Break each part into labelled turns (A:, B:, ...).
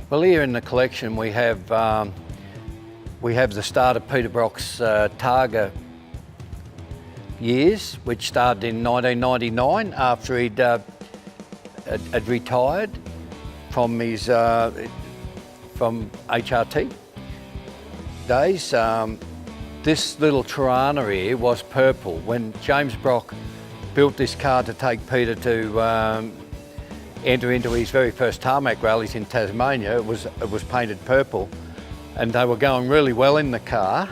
A: Well, here in the collection we have the start of Peter Brock's Targa years, which started in 1999 after he'd had retired from his from HRT days. This little Torana here was purple. When James Brock built this car to take Peter to enter into his very first tarmac rallies in Tasmania, it was painted purple, and they were going really well in the car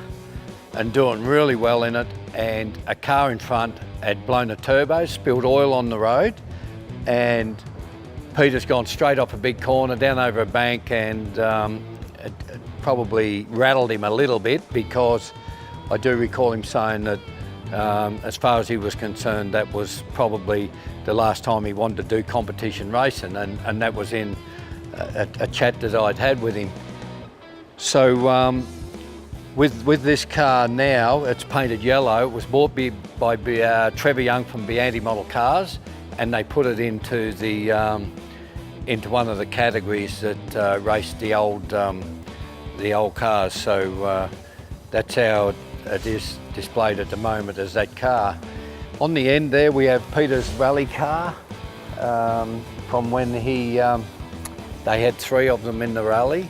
A: and doing really well in it, and a car in front had blown a turbo, spilled oil on the road, and Peter's gone straight off a big corner down over a bank, and it probably rattled him a little bit, because I do recall him saying that as far as he was concerned, that was probably the last time he wanted to do competition racing, and that was in a chat that I'd had with him. So with this car now, it's painted yellow. It was bought by Trevor Young from Bianti Model Cars, and they put it into into one of the categories that raced the old cars. So that's how it is displayed at the moment, as that car. On the end there we have Peter's rally car from when they had 3 of them in the rally.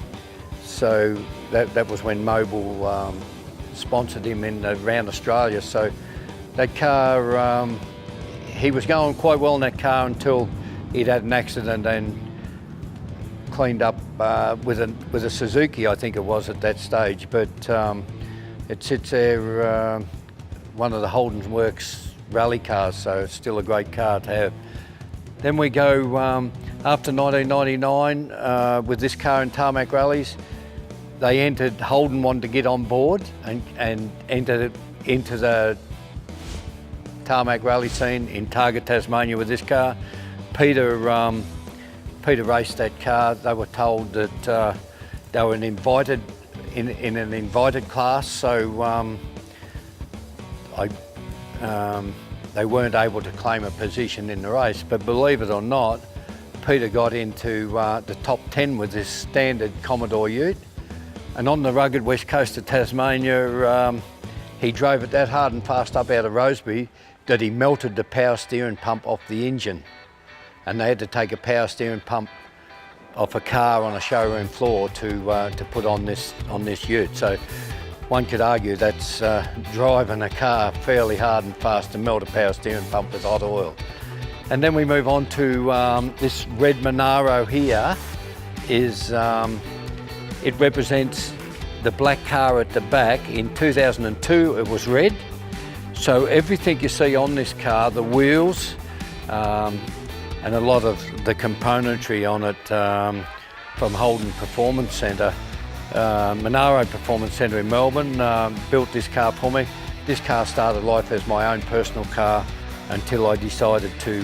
A: So that was when Mobil sponsored him around Australia. So that car, he was going quite well in that car until he'd had an accident and cleaned up with a Suzuki, I think it was at that stage. But it sits there, one of the Holden Works rally cars, so it's still a great car to have. Then we go after 1999 with this car in tarmac rallies. Holden wanted to get on board and entered into the tarmac rally scene in Targa Tasmania with this car. Peter raced that car. They were told that they were in an invited class, so they weren't able to claim a position in the race. But believe it or not, Peter got into the top 10 with this standard Commodore Ute. And on the rugged west coast of Tasmania, he drove it that hard and fast up out of Rosebery that he melted the power steering pump off the engine. And they had to take a power steering pump off a car on a showroom floor to put on this Ute. So one could argue that's driving a car fairly hard and fast to melt a power steering pump with hot oil. And then we move on to this red MONARO here. It represents the black car at the back. In 2002 it was red. So everything you see on this car, the wheels and a lot of the componentry on it from Holden Performance Centre, MONARO Performance Centre in Melbourne, built this car for me. This car started life as my own personal car until I decided to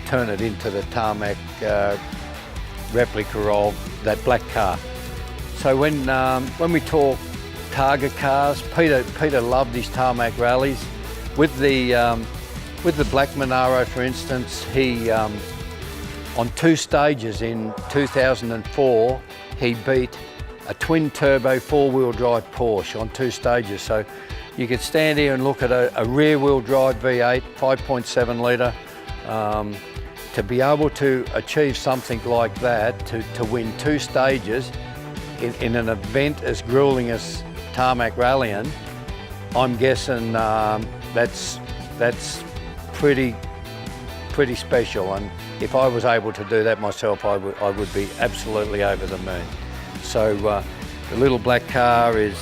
A: turn it into the tarmac replica of that black car. So when we talk Targa cars, Peter loved his tarmac rallies. With the black MONARO, for instance, he on 2 stages in 2004 he beat a twin turbo 4-wheel drive Porsche on 2 stages. So you could stand here and look at a rear wheel drive V8, 5.7 litre. To be able to achieve something like that, to win 2 stages in an event as grueling as tarmac rallying, I'm guessing that's pretty special. And if I was able to do that myself, I would be absolutely over the moon. So the little black car is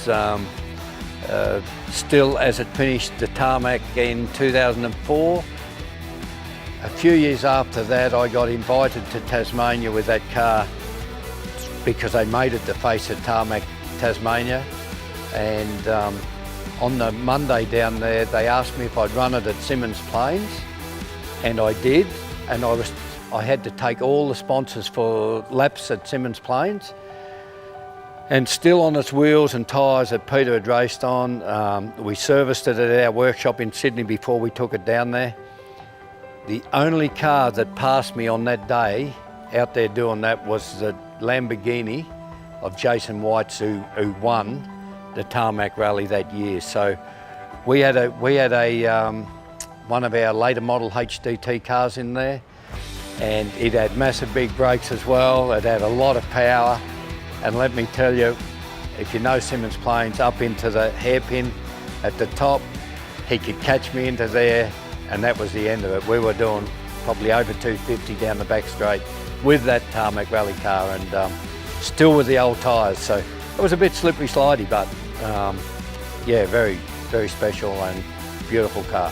A: still, as it finished the tarmac in 2004. A few years after that, I got invited to Tasmania with that car because they made it the face of Tarmac Tasmania. And on the Monday down there, they asked me if I'd run it at Symonds Plains, and I did. And I had to take all the sponsors for laps at Symonds Plains. And still on its wheels and tyres that Peter had raced on. We serviced it at our workshop in Sydney before we took it down there. The only car that passed me on that day out there doing that was the Lamborghini of Jason White's who won the Tarmac Rally that year. So we had one of our later model HDT cars in there, and it had massive big brakes as well. It had a lot of power, and let me tell you, if you know Simmons planes, up into the hairpin at the top, he could catch me into there, and that was the end of it. We were doing probably over 250 down the back straight with that Tarmac Rally car, and still with the old tyres. So it was a bit slippery slidey, but yeah, very, very special and beautiful car.